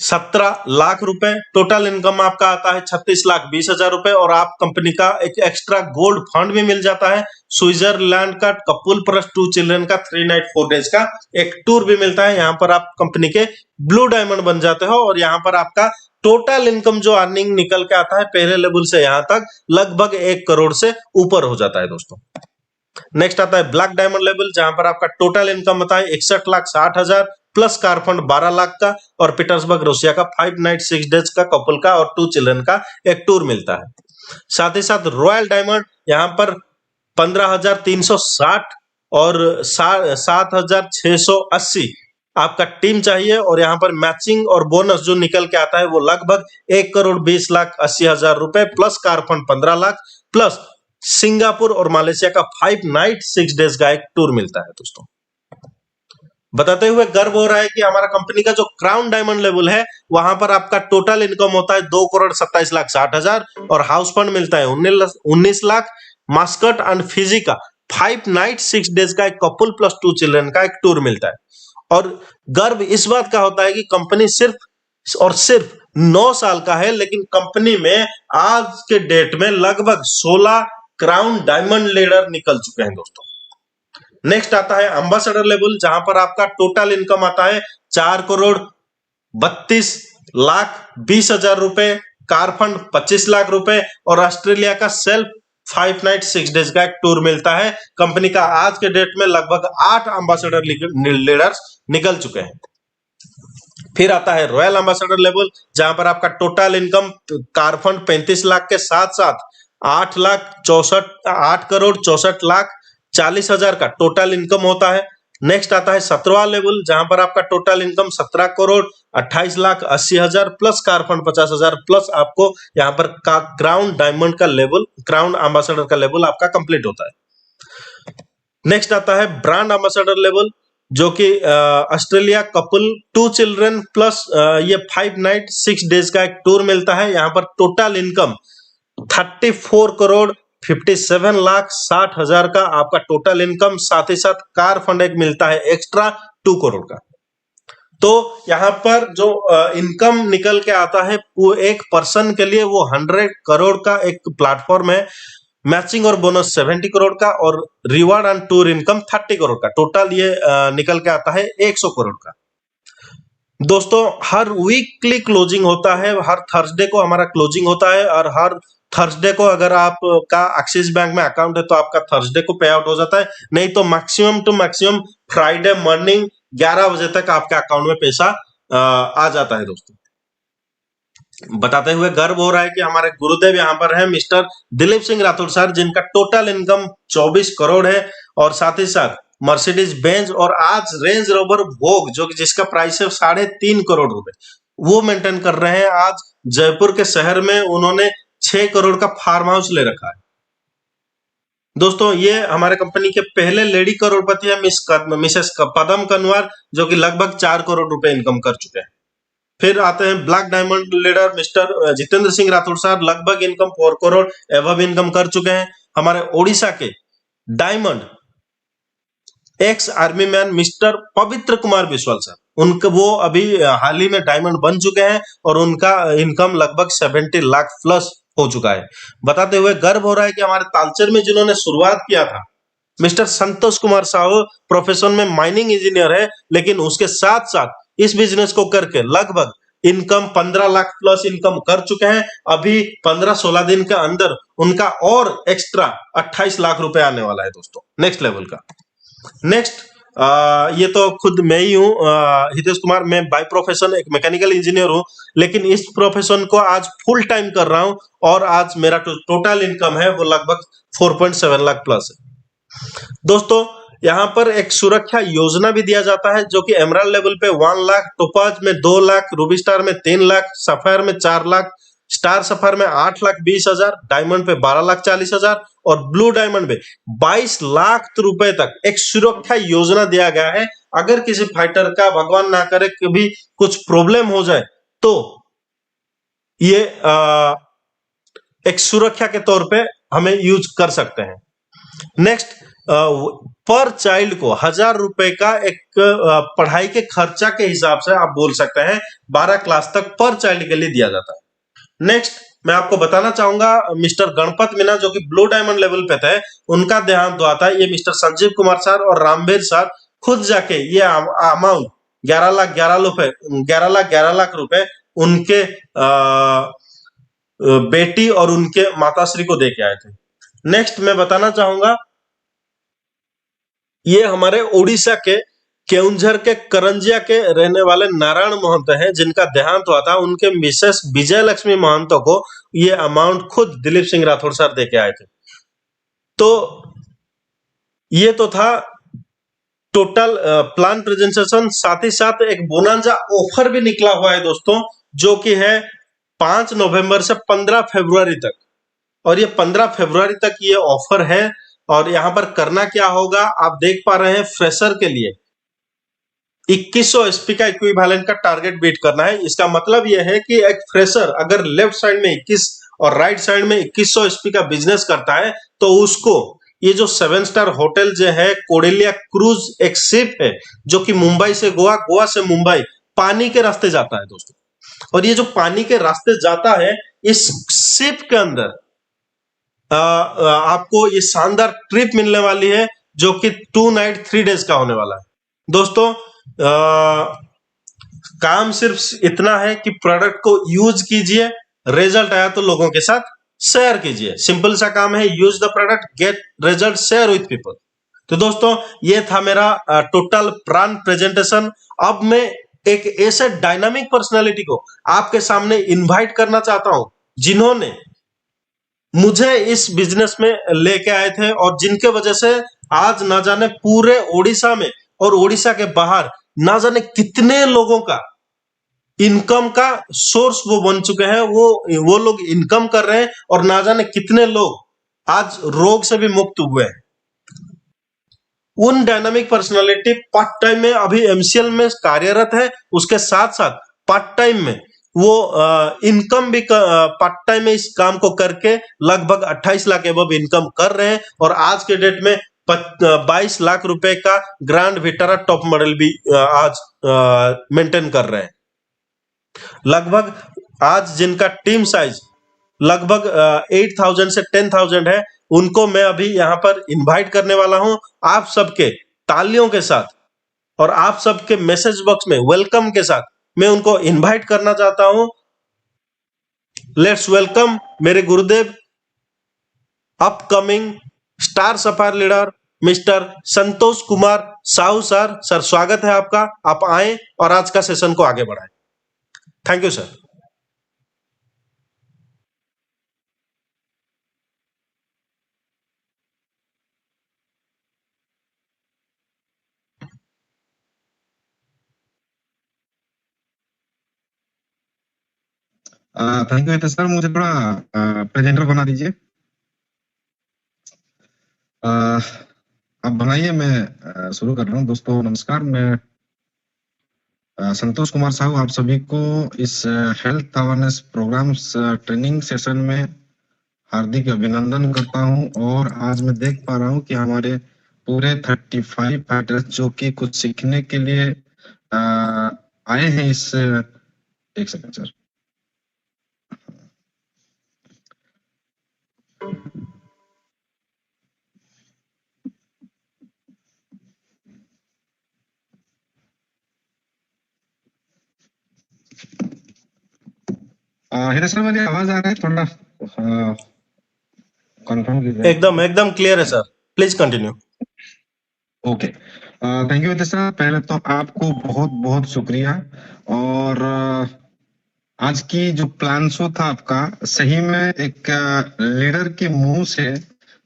17 लाख रुपए, टोटल इनकम आपका आता है 36,20,000 रुपए। और आप कंपनी का एक एक्स्ट्रा गोल्ड फंड भी मिल जाता है, स्विट्जरलैंड का कपल प्लस 2 चिल्ड्रन का 3 नाइट 4 डेज का एक टूर भी मिलता है। यहाँ पर आप कंपनी के ब्लू डायमंड बन जाते हो, और यहाँ पर आपका टोटल इनकम जो अर्निंग निकल के आता है पहले लेवल से यहाँ तक लगभग 1 करोड़ से ऊपर हो जाता है दोस्तों। नेक्स्ट आता है ब्लैक डायमंड लेवल, जहां पर आपका टोटल इनकम आता है 61,60,000 प्लस कार फंड 12 लाख का, और पीटर्सबर्ग रूसिया का 5 नाइट 6 डेज का कपल का और 2 चिल्ड्रन का एक टूर मिलता है। साथ ही साथ रॉयल डायमंड यहाँ पर 15,360 और 7,680 आपका टीम चाहिए, और यहाँ पर मैचिंग और बोनस जो निकल के आता है वो लगभग 1,20,80,000 रुपए plus car fund 15 lakh plus Singapore और मलेशिया का 5 नाइट 6 डेज का एक टूर मिलता है दोस्तों। बताते हुए गर्व हो रहा है कि हमारा कंपनी का जो क्राउन डायमंड लेवल है वहां पर आपका टोटल इनकम होता है 2,27,60,000 और हाउस फंड मिलता है 19 लाख। मास्कट एंड फिजी का 5 नाइट 6 डेज का एक कपल प्लस 2 चिल्ड्रन का एक टूर मिलता है। और गर्व इस बात का होता है कि कंपनी सिर्फ और सिर्फ 9 साल का है, लेकिन कंपनी में आज के डेट में लगभग 16 क्राउन डायमंड लेडर निकल चुके हैं दोस्तों। नेक्स्ट आता है एम्बेसडर लेवल, जहां पर आपका टोटल इनकम आता है 4,32,20,000 रुपए, कार फंड 25 लाख रुपए और ऑस्ट्रेलिया का सेल्फ 5 नाइट 6 डेज का एक टूर मिलता है। कंपनी का आज के डेट में लगभग 8 एम्बेसडर लीडर्स निकल चुके हैं। फिर आता है रॉयल एम्बेसडर लेवल, जहां पर आपका total income car fund 35 lakh के साथ साथ 8,64,40,00,40,000 का टोटल इनकम होता है। नेक्स्ट आता है 17वां लेवल, जहां पर आपका total income 17,28,80,000 plus car fund 50,000 plus आपको यहाँ पर क्राउन डायमंड का लेवल, क्राउन एम्बेसडर का लेवल आपका कंप्लीट होता है। नेक्स्ट आता है ब्रांड एम्बेसडर लेवल, जो कि ऑस्ट्रेलिया कपल 2 चिल्ड्रन प्लस ये 5 नाइट 6 डेज का एक टूर मिलता है। यहाँ पर टोटल इनकम 34,57,60,000 का आपका टोटल इनकम, साथ ही साथ कार फंड एक मिलता है एक्स्ट्रा 2 करोड़ का। तो यहाँ पर जो इनकम निकल के आता है वो एक पर्सन के लिए वो 100 करोड़ का एक प्लेटफॉर्म है। मैचिंग और बोनस 70 करोड़ का और reward and tour income 30 crore का, टोटल ये निकल के आता है 100 करोड़ का। दोस्तों हर वीकली क्लोजिंग होता है, हर थर्सडे को हमारा क्लोजिंग होता है और हर थर्सडे को अगर आपका एक्सिस बैंक में अकाउंट है तो आपका थर्सडे को पे आउट हो जाता है, नहीं तो maximum to maximum Friday morning 11 बजे तक आपके अकाउंट में पैसा आ जाता है। दोस्तों बताते हुए गर्व हो रहा है कि हमारे गुरुदेव यहाँ पर है मिस्टर दिलीप सिंह राठौर सर, जिनका टोटल इनकम 24 करोड़ है और साथ ही साथ मर्सिडीज बेंज और आज रेंज रोवर वोग जो कि जिसका प्राइस है 3.5 करोड़ रुपए, वो मेंटेन कर रहे हैं। आज जयपुर के शहर में उन्होंने 6 करोड़ का फार्म हाउस ले रखा है। दोस्तों ये हमारे कंपनी के पहले लेडी करोड़पति है मिसेस पदम कनवार, जो कि लगभग 4 करोड़ रुपए इनकम कर चुके हैं। फिर आते हैं black diamond leader mister Jitendra Singh Rathore साहब, लगभग इनकम 4 करोड़ एवब इनकम कर चुके हैं। हमारे ओडिशा के diamond ex army man mister पवित्र कुमार बिस्वाल सर, उनका वो अभी हाल ही में डायमंड बन चुके हैं और उनका इनकम लगभग 70 लाख प्लस हो चुका है। बताते हुए गर्व हो रहा है कि हमारे तालचेर में जिन्होंने शुरुआत किया था मिस्टर संतोष कुमार साहू, प्रोफेशन में माइनिंग इंजीनियर है, लेकिन उसके साथ साथ इस बिजनेस को करके लगभग इनकम 15 लाख प्लस इनकम कर चुके हैं। अभी 15-16 दिन के अंदर उनका और एक्स्ट्रा 28 लाख रुपए आने वाला है दोस्तों, नेक्स्ट लेवल का। नेक्स्ट ये तो खुद मैं ही हूँ हितेश कुमार, मैं बाय प्रोफेशन एक मैकेनिकल इंजीनियर हूँ, लेकिन इस प्रोफेशन को आज फुल टाइम कर रहा हूँ और आज मेरा टोटल इनकम है वो लगभग 4.7 लाख प्लस है। दोस्तों यहाँ पर एक सुरक्षा योजना भी दिया जाता है, जो कि एमराल्ड लेवल पे 1 लाख, टोपाज में 2 लाख, रूबी स्टार में 3 लाख, सफायर में 4 लाख, स्टार सफायर में 8,20,000, डायमंड पे 12,40,000 और ब्लू डायमंड में 22 लाख रुपए तक एक सुरक्षा योजना दिया गया है। अगर किसी फाइटर का भगवान ना करे कभी कुछ प्रॉब्लम हो जाए तो ये एक सुरक्षा के तौर पे हमें यूज कर सकते हैं। नेक्स्ट पर चाइल्ड को 1,000 रुपए का एक पढ़ाई के खर्चा के हिसाब से आप बोल सकते हैं 12 क्लास तक पर चाइल्ड के लिए दिया जाता है। नेक्स्ट मैं आपको बताना चाहूंगा मिस्टर गणपत मीना, जो कि ब्लू डायमंड लेवल पे थे, उनका देहांत हुआ था। ये मिस्टर संजीव कुमार सर और रामवीर सर खुद जाके ये अमाउंट 11 लाख रुपए उनके बेटी और उनके माताश्री को दे के आए थे। नेक्स्ट मैं बताना चाहूंगा ये हमारे ओडिशा के केउंझर के करंजिया के रहने वाले नारायण महंत हैं, जिनका देहांत हुआ था। उनके मिसेस विजय लक्ष्मी महंतो को ये अमाउंट खुद दिलीप सिंह राठौर सर दे के आए थे। तो ये तो था टोटल प्लान प्रेजेंटेशन, साथ ही साथ एक बोनांजा ऑफर भी निकला हुआ है दोस्तों, जो कि है 5 नवंबर से 15 फरवरी तक, और ये 15 फरवरी तक ये ऑफर है। और यहाँ पर करना क्या होगा आप देख पा रहे हैं, फ्रेशर के लिए 2100 एसपी का इक्विवेलेंट का टारगेट बीट करना है। इसका मतलब यह है कि एक फ्रेशर अगर लेफ्ट साइड में 21 और राइट साइड में 2100 एसपी का बिजनेस करता है तो उसको ये जो 7 स्टार होटल जो है कोडेलिया क्रूज एक शिप है जो कि मुंबई से गोवा, गोवा से मुंबई पानी के रास्ते जाता है दोस्तों। और ये जो पानी के रास्ते जाता है इस शिप के अंदर आपको ये शानदार ट्रिप मिलने वाली है जो कि 2 नाइट 3 डेज का होने वाला है दोस्तों। काम सिर्फ इतना है कि प्रोडक्ट को यूज कीजिए, रिजल्ट आया तो लोगों के साथ शेयर कीजिए। सिंपल सा काम है, use the product, get result, share with people. तो दोस्तों ये था मेरा टोटल प्लान प्रेजेंटेशन। अब मैं एक ऐसे डायनामिक पर्सनालिटी को आपके सामने इनवाइट करना चाहता हूं जिन्होंने मुझे इस बिजनेस में लेके आए थे और जिनके वजह से आज ना जाने पूरे ओडिशा में और ओडिशा के बाहर ना जाने कितने लोगों का इनकम का सोर्स वो बन चुके हैं। वो लोग इनकम कर रहे हैं और ना जाने कितने लोग आज रोग से भी मुक्त हुए हैं। उन डायनामिक पर्सनालिटी पार्ट टाइम में अभी एमसीएल में कार्यरत है, उसके साथ साथ पार्ट टाइम में वो इनकम भी पार्ट टाइम में इस काम को करके लगभग 28 लाख एबव इनकम कर रहे हैं और आज के डेट में 22 लाख रुपए का ग्रैंड विटारा टॉप मॉडल भी आज मेंटेन कर रहे हैं। लगभग आज जिनका टीम साइज लगभग 8,000 से 10,000 है, उनको मैं अभी यहाँ पर इनवाइट करने वाला हूं आप सबके तालियों के साथ और आप सबके मैसेज बॉक्स में वेलकम के साथ मैं उनको इनवाइट करना चाहता हूं। लेट्स वेलकम मेरे गुरुदेव, upcoming star sapphire leader mister Santosh Kumar Sahu sir. Sir स्वागत है आपका, आप आए और आज का सेशन को आगे बढ़ाएं। Thank you sir. Thank you sir, मुझे थोड़ा प्रेजेंटर बना दीजिए। आप बनाइए, मैं शुरू कर रहा हूँ। दोस्तों नमस्कार, मैं संतोष कुमार साहू आप सभी को इस health awareness programmes training session में हार्दिक अभिनंदन करता हूं। और आज मैं देख पा रहा हूं कि हमारे पूरे 35 फाइटर्स जो कि कुछ सीखने के लिए आए हैं इस एक सेकंड सर। हिरा सर मेरी आवाज आ रहा है? थोड़ा कंफर्म कीजिए। एकदम क्लियर है sir, please continue. Okay, thank you sir. पहले तो आपको बहुत बहुत शुक्रिया। और आज की जो प्लान शो था आपका, सही में एक लीडर के मुंह से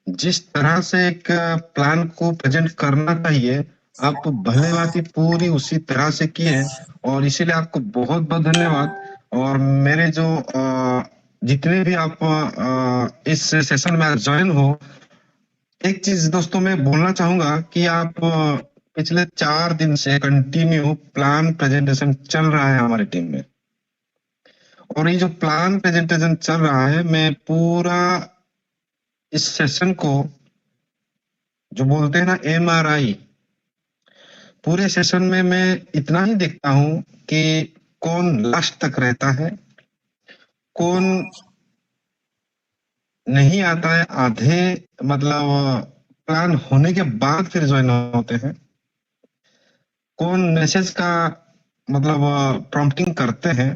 जिस तरह से एक प्लान को प्रेजेंट करना चाहिए, आप भले बात ही पूरी उसी तरह से किए और इसीलिए आपको बहुत बहुत धन्यवाद। और मेरे जो जितने भी आप इस सेशन में ज्वाइन हो, एक चीज दोस्तों मैं बोलना चाहूंगा कि आप पिछले 4 दिन से कंटिन्यू प्लान प्रेजेंटेशन चल रहा है हमारी टीम में। और ये जो प्लान प्रेजेंटेशन चल रहा है, मैं पूरा इस सेशन को जो बोलते हैं ना MRI, पूरे सेशन में मैं इतना ही देखता हूं कि कौन लास्ट तक रहता है, कौन नहीं आता है, आधे मतलब प्लान होने के बाद फिर ज्वाइन होते हैं, कौन मैसेज का मतलब प्रॉम्प्टिंग करते हैं।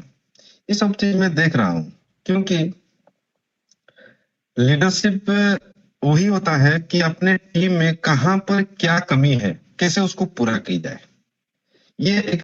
ये सब चीज मैं देख रहा हूं, क्योंकि लीडरशिप वही होता है कि अपने टीम में कहां पर क्या कमी है, कैसे उसको पूरा की जाए। ये एक